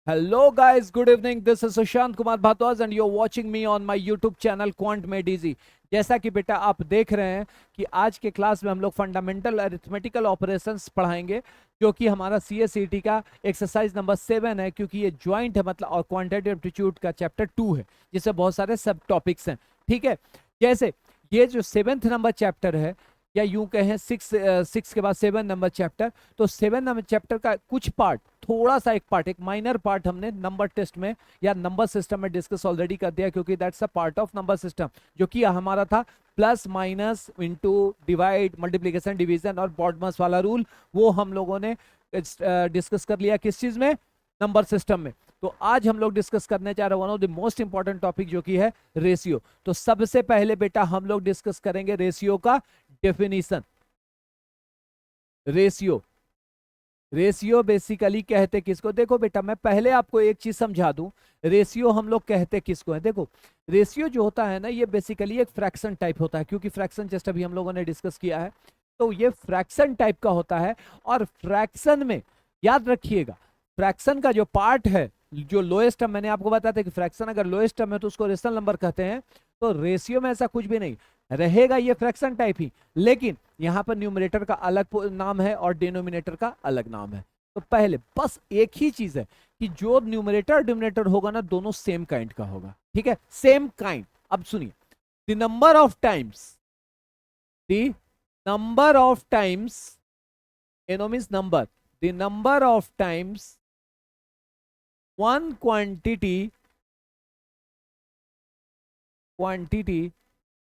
Hello guys, good evening. This is Sushant Kumar Bhardwaj and you're watching me on my YouTube channel Quant Made Easy. जैसा कि बेटा आप देख रहे हैं कि आज के क्लास में हम लोग फंडामेंटल अरिथमेटिकल ऑपरेशंस पढ़ाएंगे, जो कि हमारा CSET का एक्सरसाइज नंबर 7 है, क्योंकि ये ज्वाइंट है मतलब और क्वांटिटेटिव एप्टीट्यूड का चैप्टर 2 है, जिससे बहुत सारे सब टॉपिक्स हैं। ठीक है, जैसे ये जो 7th नंबर चैप्टर है, या यूं कहें 6 के बाद 7 नंबर चैप्टर, तो 7 नंबर चैप्टर का कुछ पार्ट, थोड़ा सा एक पार्ट, एक माइनर पार्ट हमने नंबर टेस्ट में या नंबर सिस्टम में डिस्कस ऑलरेडी कर दिया, क्योंकि that's a part of number system, जो कि हमारा था plus minus into divide multiplication division और बॉडमास वाला रूल। वो हम लोगों ने डिस्कस कर लिया किस चीज में, नंबर सिस्टम में। तो आज हम लोग डिस्कस करने जा रहे हैं one of the most important topic, जो कि है रेशियो। तो सबसे पहले बेटा हम लोग डिस्कस करेंगे रेशियो का डेफिनेशन। रेशियो रेशियो बेसिकली कहते किसको, देखो बेटा मैं पहले आपको एक चीज समझा दूं। रेशियो हम लोग कहते किसको है, देखो रेशियो जो होता है ना, ये बेसिकली एक फ्रैक्शन टाइप होता है, क्योंकि फ्रैक्शन जस्ट अभी हम लोगों ने डिस्कस किया है, तो ये फ्रैक्शन टाइप का होता है। और फ्रैक्शन में याद रखिएगा, फ्रैक्शन का जो पार्ट है, जो लोएस्ट टर्म, मैंने आपको बताया था कि फ्रैक्शन अगर लोएस्ट टर्म है तो उसको रेशनल नंबर कहते हैं। तो रेशियो में ऐसा कुछ भी नहीं रहेगा, ये फ्रैक्शन टाइप ही, लेकिन यहां पर न्यूमरेटर का अलग नाम है और डिनोमिनेटर का अलग नाम है। तो पहले बस एक ही चीज है कि जो न्यूमरेटर डिनोमिनेटर होगा ना, दोनों सेम काइंड का होगा। ठीक है, सेम काइंड। अब सुनिए, the number of times, the number of times, N O means number, the number of times one quantity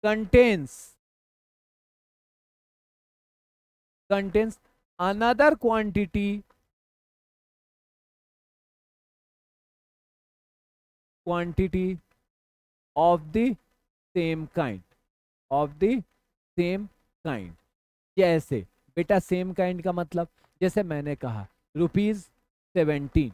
contains another quantity of the same kind, जैसे बेटा सेम काइंड का मतलब, जैसे मैंने कहा ₹17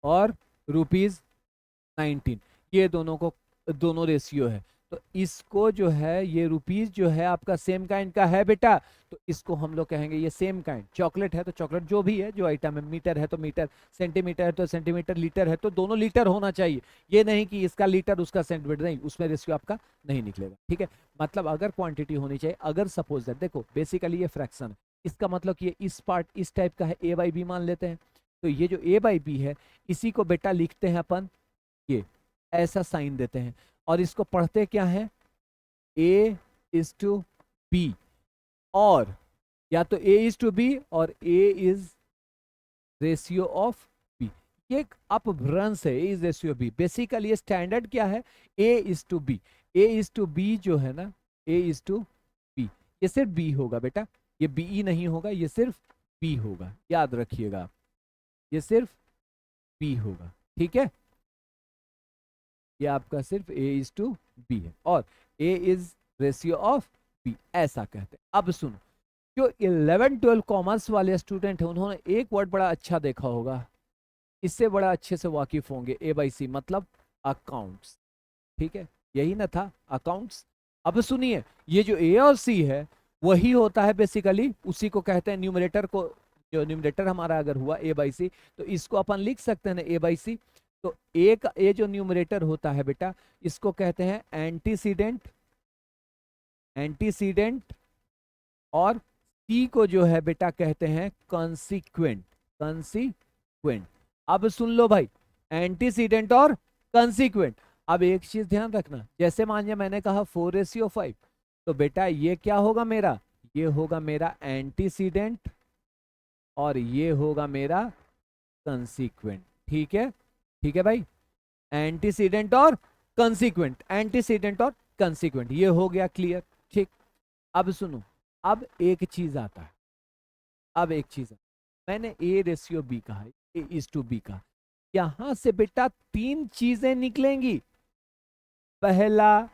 और ₹19, ये दोनों रेशियो है। तो इसको जो है, ये रुपीज जो है आपका सेम काइंड का है बेटा, तो इसको हम लोग कहेंगे ये सेम काइंड। चॉकलेट है तो चॉकलेट, जो भी है जो आइटम है, मीटर है तो मीटर, सेंटीमीटर है तो सेंटीमीटर, लीटर है तो दोनों लीटर होना चाहिए। ये नहीं कि इसका लीटर उसका सेंटीमीटर, नहीं, उसमें रेशियो आपका नहीं निकलेगा। ठीक है, मतलब अगर क्वांटिटी होनी चाहिए, अगर सपोज दैट, देखो बेसिकली ये फ्रैक्शन है, इसका मतलब कि ये इस पार्ट इस टाइप का है, A/B मान लेते हैं। तो ये जो A/B है, इसी को बेटा लिखते हैं अपन, ये ऐसा साइन देते हैं, और इसको पढ़ते क्या है, A/B, और या तो A/B और A is ratio of B। ये एक अपभ्रंश है, A is ratio B। Basically ये स्टैंडर्ड क्या है, A/B। A/B जो है ना, A/B, ये सिर्फ B होगा बेटा, ये BE नहीं होगा, ये सिर्फ B होगा, याद रखिएगा, ये सिर्फ B होगा। ठीक है, ये आपका सिर्फ A/B है, और A is ratio of B, ऐसा कहते हैं। अब सुनो, जो 11-12 कॉमर्स वाले स्टूडेंट हैं, उन्होंने एक वर्ड बड़ा अच्छा देखा होगा, इससे बड़ा अच्छे से वाकिफ होंगे। A/C मतलब अकाउंट्स। ठीक है, यही ना था, अकाउंट्स। अब सुनिए, ये जो A और C है, वही होता है बेसिकली, उसी को कहते हैं न्यूमरेटर को। जो न्यूमरेटर हमारा अगर हुआ A/C, तो इसको अपन लिख सकते हैं ना A/C। तो एक ए जो न्यूमरेटर होता है बेटा, इसको कहते हैं एंटीसीडेंट, और सी को जो है बेटा कहते हैं कंसीक्वेंट। अब सुन लो भाई, एंटीसीडेंट और कंसीक्वेंट। अब एक चीज ध्यान रखना, जैसे मानिए मैंने कहा 4:5, तो बेटा ये क्या होगा मेरा, ये होगा मेरा एंटीसीडेंट, और ये होगा मेरा कंसीक्वेंट। ठीक है, ठीक है भाई, एंटीसीडेंट और कंसीक्वेंट, ये हो गया क्लियर। ठीक, अब सुनो, अब एक चीज आता है, मैंने A/B कहा, A/B कहा, यहां से बेटा 3 चीजें निकलेंगी। पहला,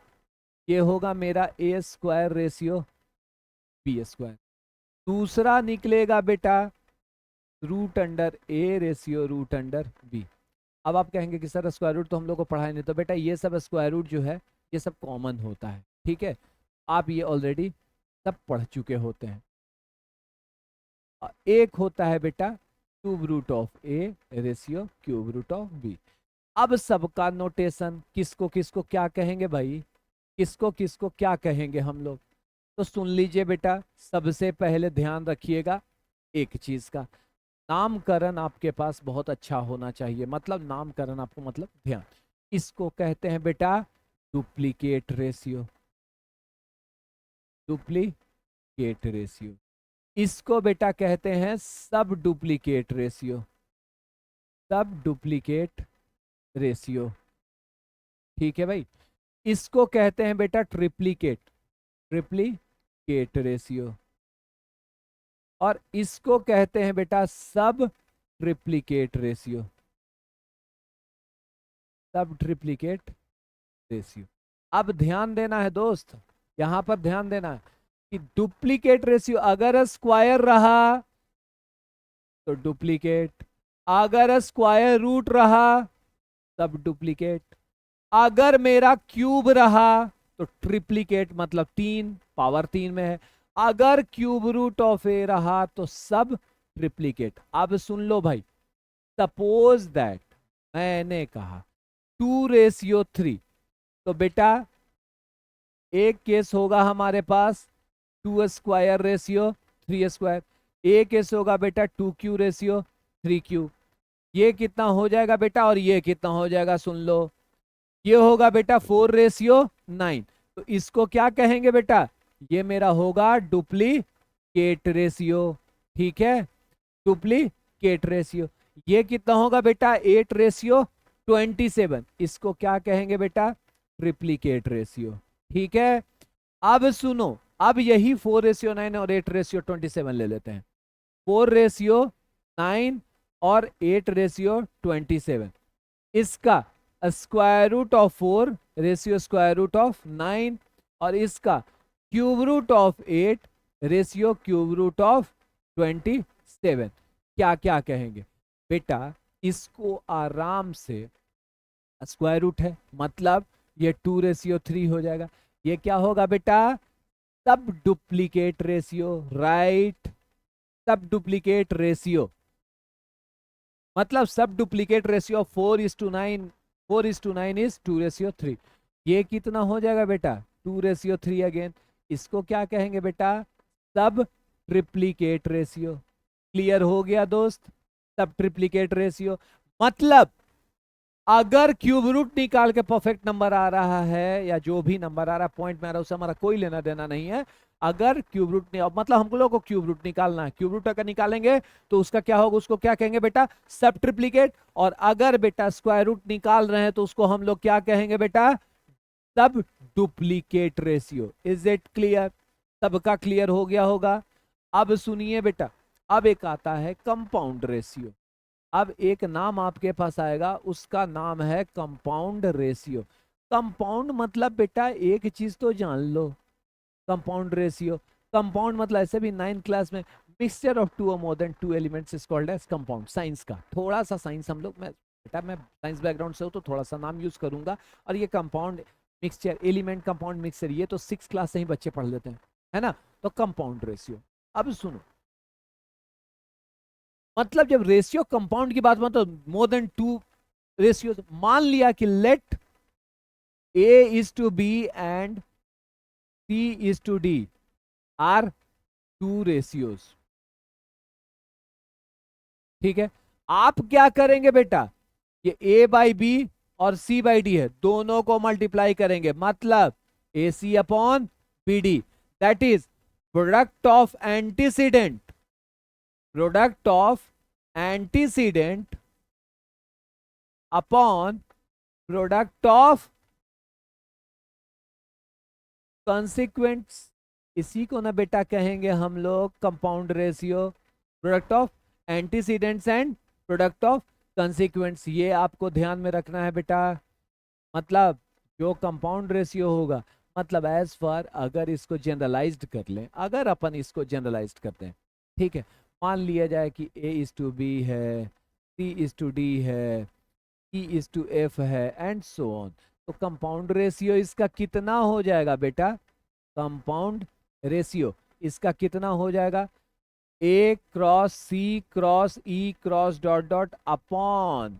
ये होगा मेरा A²/B²। दूसरा निकलेगा बेटा √A/√B। अब आप कहेंगे कि सर स्क्वायर रूट तो हम लोग को पढ़ाए नहीं, तो बेटा ये सब स्क्वायर रूट जो है, ये सब कॉमन होता है। ठीक है, आप ये ऑलरेडी सब पढ़ चुके होते हैं। एक होता है बेटा cube root of A ratio cube root of B. अब सबका नोटेशन किसको किसको क्या कहेंगे भाई, किसको किसको क्या कहेंगे हम लोग, तो सुन लीजिए बेटा। सबसे पहले ध्यान रखिएगा एक चीज का, नामकरण आपके पास बहुत अच्छा होना चाहिए। मतलब नामकरण आपको मतलब ध्यान, इसको कहते हैं बेटा डुप्लीकेट रेशियो, डुप्लीकेट रेशियो। इसको बेटा कहते हैं सब डुप्लीकेट रेशियो, सब डुप्लीकेट रेशियो। ठीक है भाई। इसको कहते हैं बेटा ट्रिप्लीकेट, ट्रिप्लीकेट रेशियो। और इसको कहते हैं बेटा सब ट्रिप्लीकेट रेशियो, सब ट्रिप्लीकेट रेशियो। अब ध्यान देना है दोस्त, यहां पर ध्यान देना है कि डुप्लीकेट रेशियो अगर स्क्वायर रहा तो डुप्लीकेट, अगर स्क्वायर रूट रहा तब डुप्लीकेट, अगर मेरा क्यूब रहा तो ट्रिप्लीकेट, मतलब 3 पावर 3 में है। अगर क्यूब रूट ऑफ ए रहा तो सब ट्रिप्लीकेट। अब सुन लो भाई, सपोज दैट मैंने कहा 2:3, तो बेटा एक केस होगा हमारे पास 2 स्क्वायर रेशियो 3 स्क्वायर, एक केस होगा बेटा 2 क्यू रेशियो 3 क्यू। ये कितना हो जाएगा बेटा और ये कितना हो जाएगा सुन लो, ये होगा बेटा 4:9। तो इसको क्या कहेंगे बेटा, ये मेरा होगा डुप्लीकेट रेशियो। ठीक है, डुप्लीकेट रेशियो। ये कितना होगा बेटा 8:27, इसको क्या कहेंगे बेटा ट्रिप्लीकेट रेशियो। ठीक है। अब सुनो, अब यही 4:9 और 8:27 ले लेते हैं। 4:9 और 8:27, इसका square root of 4 ratio square root of 9, और इसका cube root of 8 ratio cube root of 27। क्या क्या कहेंगे बेटा, इसको आराम से, स्क्वायर रूट है मतलब ये 2:3 हो जाएगा। ये क्या होगा बेटा सब डुप्लीकेट रेशियो, राइट, सब डुप्लीकेट रेशियो। मतलब सब डुप्लीकेट रेशियो 4:9, 4:9 इज 2:3। ये कितना हो जाएगा बेटा 2:3 अगेन। इसको क्या कहेंगे बेटा सब ट्रिप्लीकेट रेशियो। क्लियर हो गया दोस्त, सब ट्रिप्लीकेट रेशियो। मतलब अगर क्यूब रूट निकाल के परफेक्ट नंबर आ रहा है या जो भी नंबर आ रहा है पॉइंट में आ रहा है उससे हमारा कोई लेना देना नहीं है। अगर क्यूब रूट नहीं, मतलब हम लोग को क्यूब रूट निकालना है, क्यूब रूट अगर निकालेंगे तो उसका क्या होगा, उसको क्या कहेंगे बेटा सब ट्रिप्लीकेट। और अगर बेटा स्क्वायर रूट निकाल रहे हैं तो उसको हम लोग क्या कहेंगे बेटा सब duplicate ratio. Is it clear, सबका क्लियर हो गया होगा। अब सुनिए बेटा, अब एक आता है कंपाउंड रेशियो। अब एक नाम आपके पास आएगा, उसका नाम है कंपाउंड रेशियो। कंपाउंड मतलब बेटा एक चीज तो जान लो, कंपाउंड रेशियो, कंपाउंड मतलब ऐसे भी 9th क्लास में मिक्सचर ऑफ 2 और more than 2 elements is called as compound. Science का थोड़ा सा साइंस हम लोग, मैं बेटा मैं साइंस बैकग्राउंड से हूँ तो थोड़ा सा नाम यूज करूंगा। और ये compound mixture, element compound mixture, ये तो 6th क्लास से ही बच्चे पढ़ लेते हैं, है ना। तो कंपाउंड रेशियो, अब सुनो, मतलब जब रेशियो कंपाउंड की बात तो मोर देन 2 रेशियो, मान लिया कि let A is to B and C is to D are 2 ratios. ठीक है, आप क्या करेंगे बेटा, ये ए बाई बी और सी बाई डी है, दोनों को मल्टीप्लाई करेंगे, मतलब A C upon B D, that is product of antecedent, product of antecedent upon product of consequents. इसी को ना बेटा कहेंगे हम लोग compound ratio, product of antecedents and product of consequents. ये आपको ध्यान में रखना है बेटा। मतलब जो कंपाउंड रेशियो होगा, मतलब एज फॉर, अगर इसको जनरलाइज्ड कर लें, अगर अपन इसको जनरलाइज्ड करते हैं, ठीक है, मान लिया जाए कि ए इज टू बी है, सी इज टू डी है, ई इज टू एफ है एंड सो ऑन। तो कंपाउंड रेशियो इसका कितना हो जाएगा बेटा, कंपाउंड रेशियो इसका कितना हो जाएगा A cross C cross E cross dot dot upon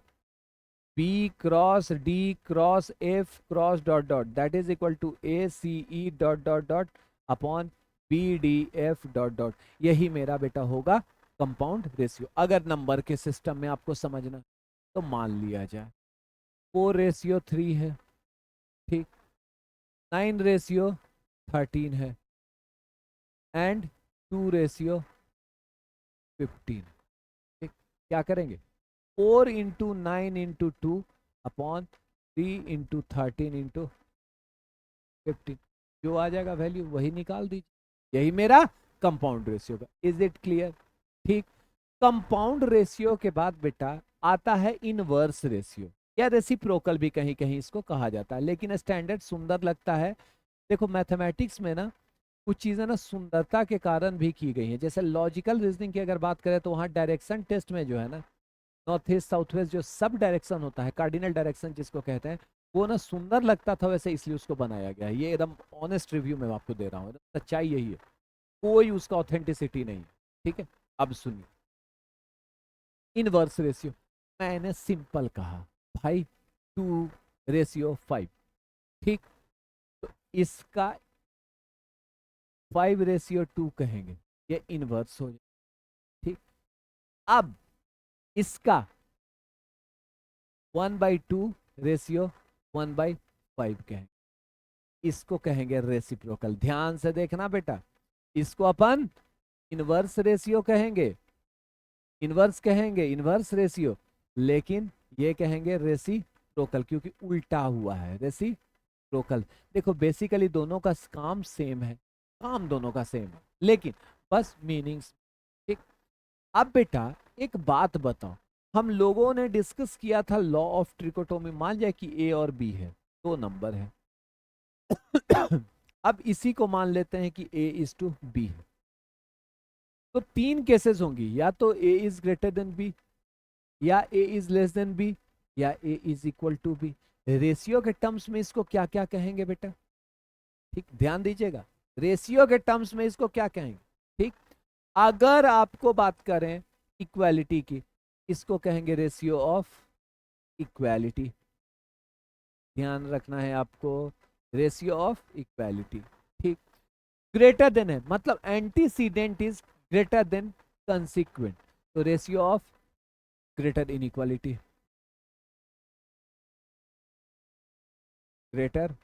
B cross D cross F cross dot dot that is equal to A C E dot dot dot upon B D F dot dot. यही मेरा बेटा होगा compound ratio. अगर number के system में आपको समझना तो मान लिया जाए 4:3 है, ठीक, 9:13 है एंड 2:15। ठीक, क्या करेंगे 4 into 9 into 2 upon 3 into 13 into 15, जो आ जाएगा वैल्यू वही निकाल दीजिए। यही मेरा कंपाउंड रेशियो का। Is it clear? ठीक, कंपाउंड रेशियो के बाद बेटा आता है इनवर्स रेशियो या रेसिप्रोकल भी कहीं कहीं इसको कहा जाता है, लेकिन स्टैंडर्ड सुंदर लगता है। देखो मैथमेटिक्स में ना कुछ चीजें ना सुंदरता के कारण भी की गई हैं। जैसे लॉजिकल रीजनिंग की अगर बात करें तो वहाँ डायरेक्शन टेस्ट में जो है ना नॉर्थ ईस्ट साउथ वेस्ट जो सब डायरेक्शन होता है, कार्डिनल डायरेक्शन जिसको कहते हैं, वो ना सुंदर लगता था वैसे इसलिए उसको बनाया गया है। ये एकदम ऑनेस्ट रिव्यू में आपको दे रहा हूँ, सच्चाई यही है, कोई उसका ऑथेंटिसिटी नहीं है। ठीक है, अब सुनिए इनवर्स रेशियो। मैंने सिंपल कहा भाई 2:5, ठीक, तो इसका 5:2 कहेंगे, ये इनवर्स हो जाए। ठीक, अब इसका 1/2:1/5 कहेंगे, इसको कहेंगे रेसिप्रोकल। ध्यान से देखना बेटा, इसको अपन इनवर्स रेशियो कहेंगे, इनवर्स कहेंगे, इनवर्स रेशियो, लेकिन ये कहेंगे रेसिप्रोकल क्योंकि उल्टा हुआ है, रेसिप्रोकल। देखो बेसिकली दोनों का काम सेम है, काम दोनों का सेम है, लेकिन बस मीनिंग्स। ठीक, अब बेटा एक बात बताओ, हम लोगों ने डिस्कस किया था लॉ ऑफ ट्रिकोटोमी। मान जाए कि ए और बी है, दो नंबर है। अब इसी को मान लेते हैं कि ए इज टू बी है, तो तीन केसेस होंगी, या तो A is greater than B, या A is less than B, या A is equal to B. Ratio के टर्म्स में इसको क्या क्या कहेंगे बेटा? ठीक, ध्यान दीजिएगा, रेशियो के टर्म्स में इसको क्या कहेंगे? ठीक, अगर आपको बात करें इक्वालिटी की, इसको कहेंगे रेशियो ऑफ इक्वालिटी। ध्यान रखना है आपको, रेशियो ऑफ इक्वालिटी। ठीक, ग्रेटर देन है मतलब antecedent is greater than consequent, तो ratio of greater inequality, greater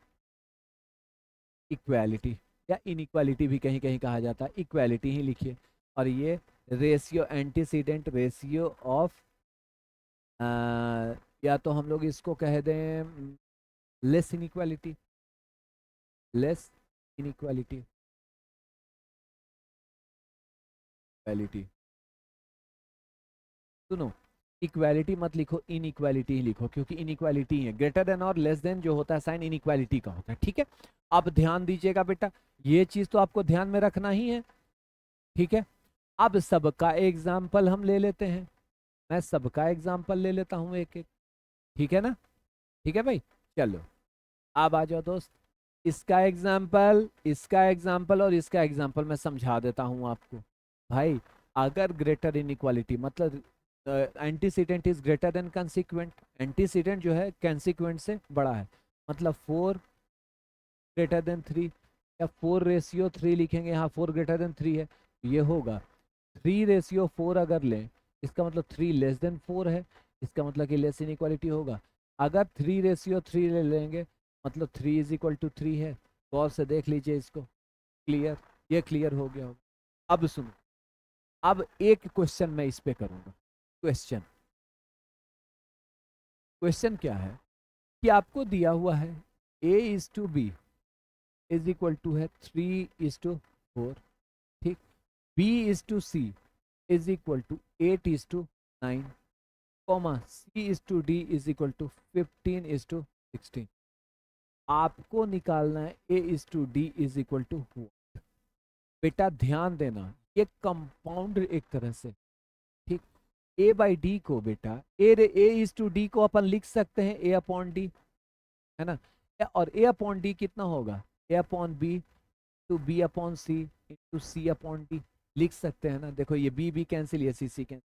equality, या इनइक्वालिटी भी कहीं कहीं कहा जाता है, इक्वालिटी ही लिखिए। और ये रेशियो एंटीसीडेंट रेशियो ऑफ, या तो हम लोग इसको कह दें less inequality, less inequality, equality. सुनो, इक्वालिटी मत लिखो, इनइक्वालिटी ही लिखो, क्योंकि इनइक्वालिटी है, ग्रेटर देन और लेस देन जो होता है साइन इनइक्वालिटी का होता है। ठीक है, अब ध्यान दीजिएगा बेटा, ये चीज तो आपको ध्यान में रखना ही है। ठीक है, अब सबका एग्जाम्पल हम ले लेते हैं, मैं सबका एग्जाम्पल ले लेता हूं एक एक। ठीक है ना? ठीक है भाई, चलो अब आ जाओ दोस्त, इसका एग्जाम्पल, इसका एग्जाम्पल और इसका एग्जाम्पल मैं समझा देता हूं आपको। भाई अगर ग्रेटर इनइक्वालिटी मतलब antecedent is greater than consequent, antecedent जो है कंसिक्वेंट से बड़ा है, मतलब 4 ग्रेटर देन 3, या 4:3 लिखेंगे, यहाँ 4 ग्रेटर देन 3 है, ये होगा 3:4 अगर लें, इसका मतलब 3 लेस देन 4 है, इसका मतलब कि लेस इनइक्वालिटी होगा। अगर 3:3 ले लेंगे मतलब 3 इज इक्वल टू 3 है। गौर से देख लीजिए इसको, क्लियर? ये क्लियर हो गया होगा। अब सुनो, अब एक क्वेश्चन मैं इस पे करूंगा। क्वेश्चन, क्वेश्चन क्या है कि आपको दिया हुआ है a is to B is equal to है 3:4, ठीक, b is to c is equal to 8:9, comma c is to d is equal to 15:16। आपको निकालना है a is to d is equal to 1। बेटा ध्यान देना, ये कंपाउंड एक तरह से, ठीक, a बाई डी को बेटा a इज टू डी को अपन लिख सकते हैं a अपॉन डी, है ना, और a अपॉन डी कितना होगा, a upon B to b upon C into c upon D. लिख सकते हैं ना, देखो ये बी कैंसिल, ये सी कैंसिल,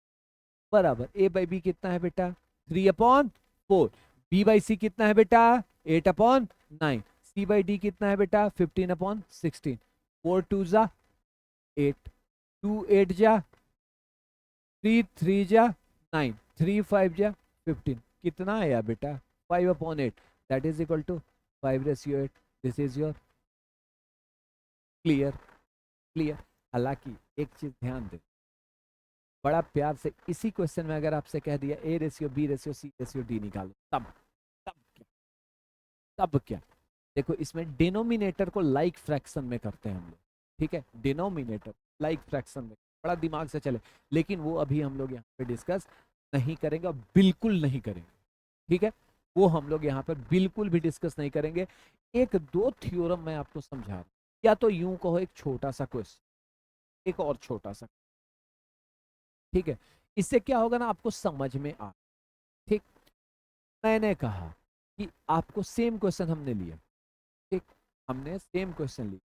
बराबर ए बाई बी कितना है बेटा 3/4, बी बाई सी कितना है बेटा 8/9, सी बाई डी कितना है बेटा 15/16, 4 2 जा 8, 2 8 जा 3 3 जा 9, 3 5 जा 15, कितना आया बेटा 5/8, that is equal to 5/8। This is your clear. Clear. हालांकि एक चीज ध्यान दे, बड़ा प्यार से इसी क्वेश्चन में अगर आपसे कह दिया A ratio B ratio C ratio D निकालो, तब तब क्या, तब क्या, देखो इसमें डिनोमिनेटर को लाइक फ्रैक्शन में करते हैं हम लोग, ठीक है, डिनोमिनेटर लाइक फ्रैक्शन में, बड़ा दिमाग से चले, लेकिन वो अभी हम लोग यहाँ पे डिस्कस नहीं करेंगे और बिल्कुल नहीं करेंगे, ठीक है, वो हम लोग यहाँ पर बिल्कुल भी डिस्कस नहीं करेंगे। एक दो थ्योरम मैं आपको समझा रहा हूं, या तो यूं कहो एक छोटा सा क्वेश्चन, एक और छोटा सा, ठीक है, इससे क्या होगा ना आपको समझ में आ, ठीक, मैंने कहा कि आपको सेम क्वेश्चन हमने लिया, ठीक, हमने सेम क्वेश्चन लिया,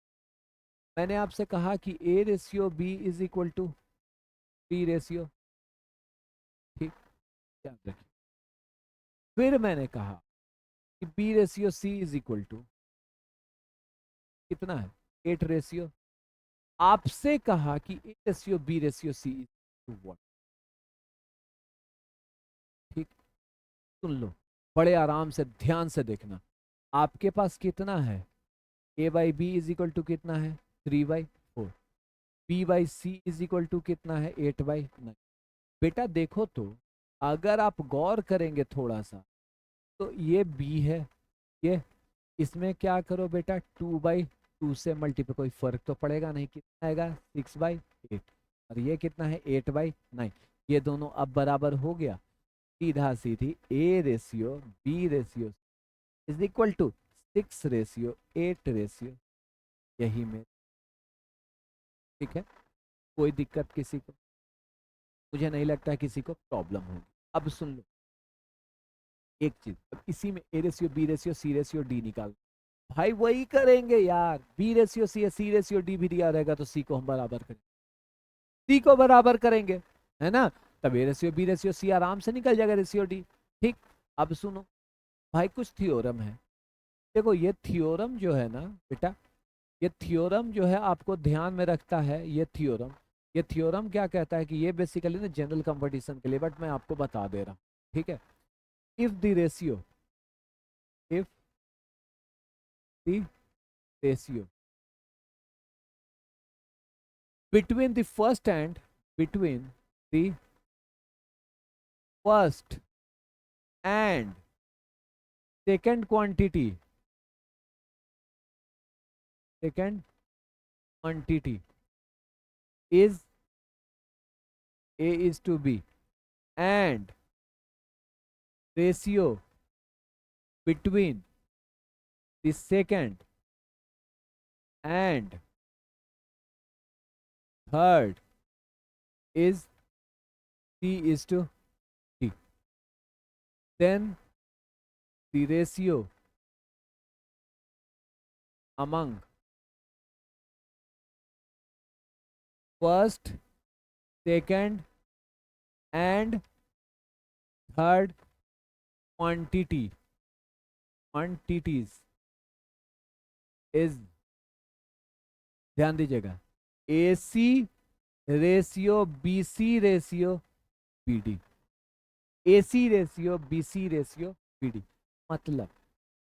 मैंने आपसे कहा कि A ratio B is equal to B ratio, ठीक, याद रखिए, फिर मैंने कहा कि B ratio C is equal to कितना है 8 रेशियो, आपसे कहा कि A ratio B ratio C is to what, ठीक, सुन लो, बड़े आराम से ध्यान से देखना, आपके पास कितना है A by B is equal to कितना है 3/4, B by C is equal to कितना है 8/9, बेटा देखो तो अगर आप गौर करेंगे थोड़ा सा तो ये बी है, ये इसमें क्या करो बेटा 2/2 से मल्टीप्लाई, कोई फर्क तो पड़ेगा नहीं, कितना आएगा 6/8, और ये कितना है 8/9, ये दोनों अब बराबर हो गया, सीधा सीधी A ratio B ratio is equal to 6 ratio 8 ratio, यही में, ठीक है, कोई दिक्कत किसी को, मुझे नहीं लगता किसी को प्रॉब्लम होगी। अब सुन लो एक चीज, अब इसी में A ratio B ratio C ratio D निकाल, भाई वही करेंगे यार, B ratio C ratio D भी दिया रहेगा तो सी को हम बराबर करेंगे, सी को बराबर करेंगे, है ना, तब A ratio B ratio C आराम से निकल जाएगा रेशियो डी, ठीक। अब सुनो भाई कुछ थ्योरम है, देखो ये थ्योरम जो है ना बेटा, ये थ्योरम जो है आपको ध्यान में रखता है, ये थ्योरम क्या कहता है कि ये बेसिकली ना जनरल कंपटीशन के लिए, बट मैं आपको बता दे रहा हूँ, ठीक है, if the ratio, if the ratio between the first and between the first and second quantity is a is to b, and ratio between the second and third is c is to d, then the ratio among first, second and third quantities is, ध्यान दीजिएगा, A C ratio B C ratio B D, A C ratio B C ratio B D, मतलब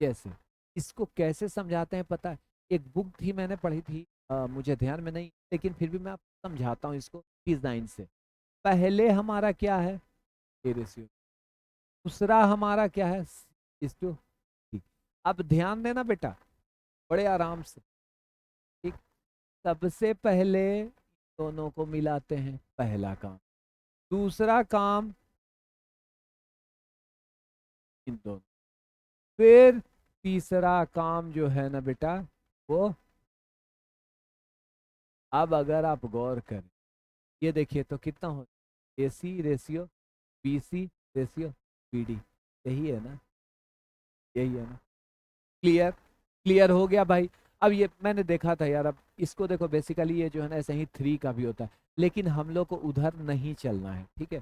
जैसे इसको कैसे समझाते हैं पता है, एक बुक थी मैंने पढ़ी थी, मुझे ध्यान में नहीं, लेकिन फिर भी मैं आपको समझाता हूँ इसको डिजाइन से। पहले हमारा क्या है ए रेशियो, दूसरा हमारा क्या है इस टू, ठीक, अब ध्यान देना बेटा बड़े आराम से, ठीक, सबसे पहले दोनों को मिलाते हैं, पहला काम, दूसरा काम इन दोनों, फिर तीसरा काम जो है ना बेटा वो, अब अगर आप गौर करें ये देखिए तो कितना हो, A C ratio B C ratio B D, यही है ना, यही है ना, क्लियर, क्लियर हो गया भाई। अब ये मैंने देखा था यार, अब इसको देखो बेसिकली ये जो है ना ऐसे ही 3 का भी होता है, लेकिन हम लोग को उधर नहीं चलना है, ठीक है।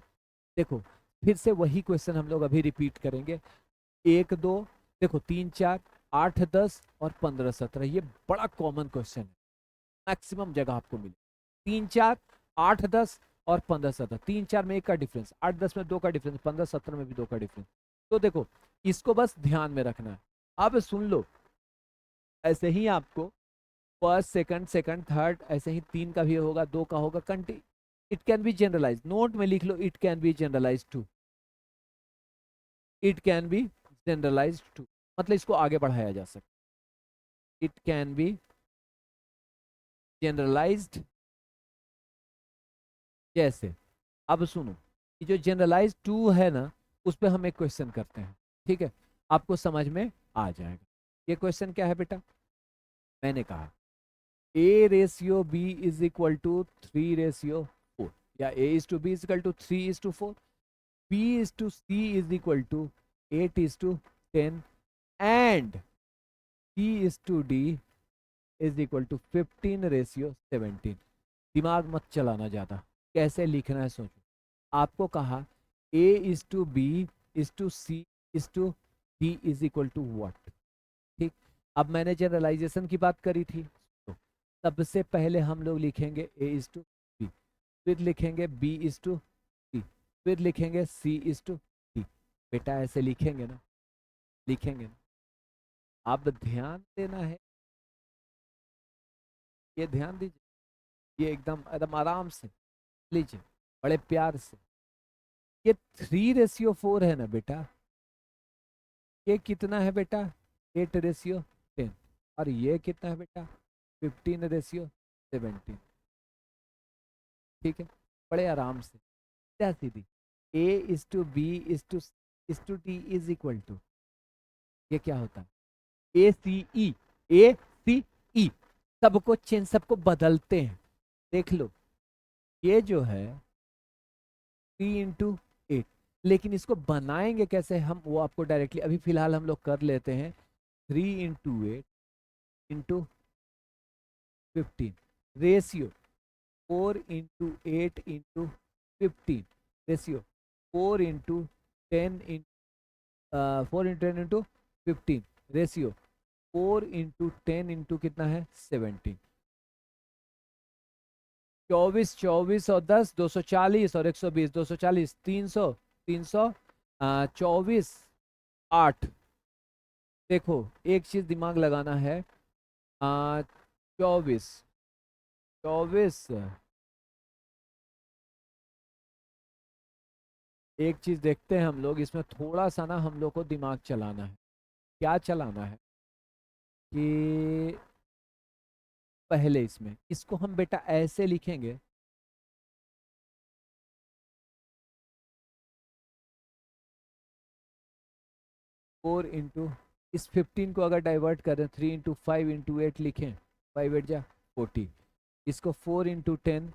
देखो फिर से वही क्वेश्चन हम लोग अभी रिपीट करेंगे। 1 2, देखो 3 4 8 10 और 15 17, ये बड़ा कॉमन क्वेश्चन है, मैक्सिमम जगह आपको मिले। 3 4 8 10 और 15 17, 3 4 में 1 का डिफरेंस, 8 10 में 2 का डिफरेंस, 15 17 में भी 2 का डिफरेंस। तो देखो इसको बस ध्यान में रखना है। अब सुन लो, ऐसे ही आपको फर्स्ट सेकंड सेकंड थर्ड ऐसे ही 3 का भी होगा, 2 का होगा, continue. It can be generalize, note में लिख लो, it can be generalize to, it can be generalize to, मतलब इसको आगे बढ़ाया जा सकता, इट कैन बी जनरलाइज्ड। जैसे अब सुनो, ये जो जनरलाइज टू है ना, उस पर हम एक क्वेश्चन करते हैं, ठीक है, आपको समझ में आ जाएगा। ये क्वेश्चन क्या है बेटा, मैंने कहा a ratio b is equal to 3 ratio 4, या a is to b is equal to 3 is to 4, b is to c is equal to 8 is to 10 and c is to d is equal to 15 ratio 17। दिमाग मत चलाना ज़्यादा, कैसे लिखना है सोचो। आपको कहा a is to b is to c is to d is equal to what, ठीक। अब मैंने जनरलाइजेशन की बात करी थी, तो सबसे पहले हम लोग लिखेंगे a इज टू b, फिर लिखेंगे b इज टू c, फिर लिखेंगे c इज टू d। बेटा ऐसे लिखेंगे ना, लिखेंगे ना, आप ध्यान देना है, ये ध्यान दीजिए, ये एकदम एकदम आराम से लीजिए, बड़े प्यार से। ये 3 रेशियो 4 है ना बेटा, ये कितना है बेटा 8 रेशियो 10, और ये कितना है बेटा 15 रेशियो 17, ठीक है, बड़े आराम से सीधा सीधी। a is to B is to D is equal to, ये क्या होता है ए सी ई, ए सी ई, सबको चेंज, सबको बदलते हैं। देख लो ये जो है 3 इंटू 8, लेकिन इसको बनाएंगे कैसे हम, वो आपको डायरेक्टली अभी फिलहाल हम लोग कर लेते हैं। 3 into 8 into 15 ratio 4 into 8 into 15 ratio 4 into 10 4 into 10 into 15 ratio 4 into 10 into कितना है 17, 24 24 और 10 240 और 120 240 300 300 24 8। देखो एक चीज दिमाग लगाना है, 24 24, एक चीज देखते हैं हम लोग इसमें, थोड़ा सा ना हम लोग को दिमाग चलाना है। क्या चलाना है कि पहले इसमें इसको हम बेटा ऐसे लिखेंगे, 4 इंटू, इस 15 को अगर डाइवर्ट करें 3 इंटू 5 इंटू 8 लिखें, 5 8 जा 40, इसको 4 इंटू 10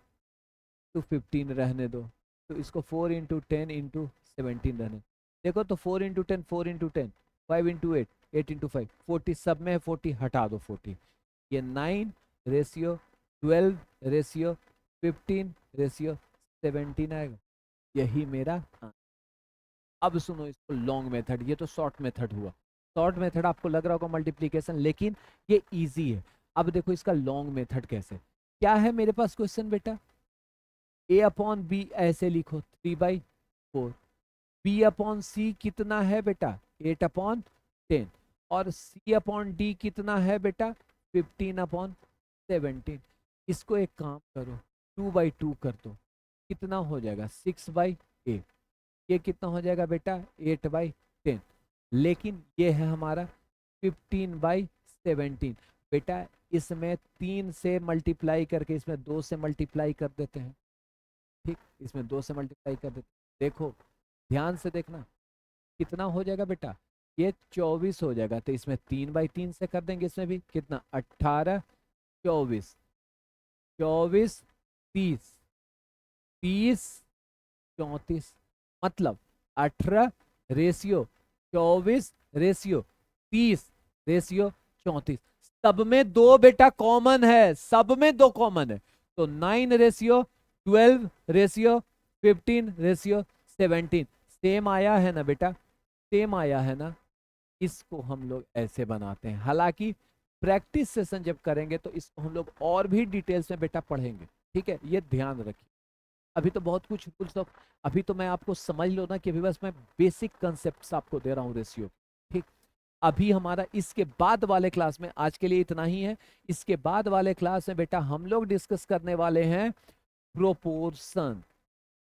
टू 15 रहने दो, तो इसको 4 इंटू 10 इंटू 17 रहने, देखो तो 4 इंटू 10 4 इंटू 10 5 इंटू 8 8 इंटू 5 40, सब में है 40, हटा दो 40, ये 9 रेशियो 12 रेशियो 15 रेशियो 17 आएगा, यही मेरा आंसर। अब सुनो इसको लॉन्ग मेथड, ये तो शॉर्ट मेथड हुआ, शॉर्ट मेथड आपको लग रहा होगा मल्टीप्लीकेशन, लेकिन ये इजी है। अब देखो इसका लॉन्ग मेथड कैसे, क्या है मेरे पास क्वेश्चन बेटा, ए अपॉन बी ऐसे लिखो 3/4, बी अपॉन सी कितना है बेटा 8/10, और सी अपॉन डी कितना है बेटा 15/17। इसको एक काम करो 2/2 कर दो, कितना हो जाएगा 6/8, ये कितना हो जाएगा बेटा 8/10, लेकिन ये है हमारा 15/17। बेटा इसमें 3 से मल्टीप्लाई करके इसमें 2 से मल्टीप्लाई कर देते हैं, ठीक, इसमें 2 से मल्टीप्लाई कर देते, देखो ध्यान से देखना कितना हो जाएगा बेटा, ये 24 हो जाएगा, तो इसमें 3/3 से कर देंगे, इसमें भी कितना 18 24 24 30 30 34, मतलब 18 रेशियो 24 रेशियो 30 रेशियो 34, सब में दो बेटा कॉमन है, सब में दो कॉमन है, तो 9:12:15:17 सेम आया है ना बेटा, सेम आया है ना। इसको हम लोग ऐसे बनाते हैं, हालांकि प्रैक्टिस सेशन जब करेंगे तो इसको हम लोग और भी डिटेल्स में बेटा पढ़ेंगे, ठीक है, ये ध्यान रखिए। अभी तो बहुत कुछ अभी तो मैं आपको समझ लो ना कि अभी बस मैं बेसिक कंसेप्ट आपको दे रहा हूँ रेशियो, ठीक। अभी हमारा इसके बाद वाले क्लास में, आज के लिए इतना ही है, इसके बाद वाले क्लास में बेटा हम लोग डिस्कस करने वाले हैं प्रोपोर्शन।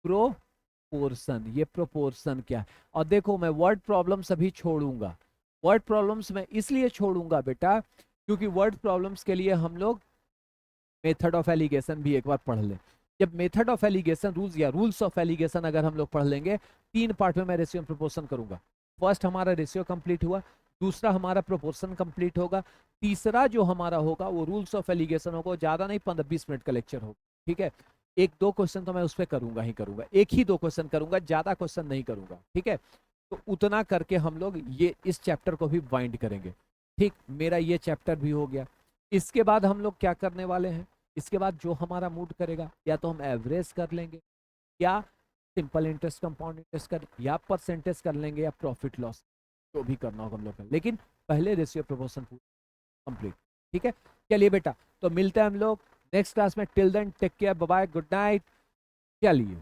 प्रोपोर्शन, ये प्रोपोर्शन क्या है। और देखो मैं वर्ड प्रॉब्लम्स अभी छोड़ूंगा, वर्ड प्रॉब्लम्स मैं इसलिए छोड़ूंगा बेटा क्योंकि वर्ड प्रॉब्लम्स के लिए हम लोग मेथड ऑफ एलिगेशन भी एक बार पढ़ लें। जब मेथड ऑफ एलिगेशन रूल्स या रूल्स ऑफ एलिगेशन अगर हम लोग पढ़ लेंगे, 3 पार्ट में मैं रेशियो एंड प्रोपोर्शन करूंगा। फर्स्ट हमारा रेशियो कंप्लीट हुआ, दूसरा हमारा प्रोपोर्शन कंप्लीट होगा, तीसरा जो हमारा होगा वो रूल्स ऑफ एलिगेशन होगा, ज्यादा नहीं 15-20 मिनट का लेक्चर होगा, ठीक है। एक दो क्वेश्चन तो मैं उस पर करूंगा ही करूंगा, एक ही दो क्वेश्चन करूंगा, ज्यादा क्वेश्चन नहीं करूंगा, ठीक है। तो उतना करके हम लोग ये इस चैप्टर को भी बाइंड करेंगे, ठीक। मेरा ये चैप्टर भी हो गया। इसके बाद हम लोग क्या करने वाले हैं, इसके बाद जो हमारा मूड करेगा, या तो हम एवरेज कर लेंगे, या सिंपल इंटरेस्ट कंपाउंड इंटरेस्ट कर, या परसेंटेज कर लेंगे, या प्रॉफिट लॉस, जो भी करना होगा हम लोग कर, लेकिन पहले रेशियो प्रोपोर्शन कंप्लीट, ठीक है। चलिए बेटा, तो मिलते हैं हम लोग नेक्स्ट क्लास में। Till then take care, bye bye, good night. चलिए।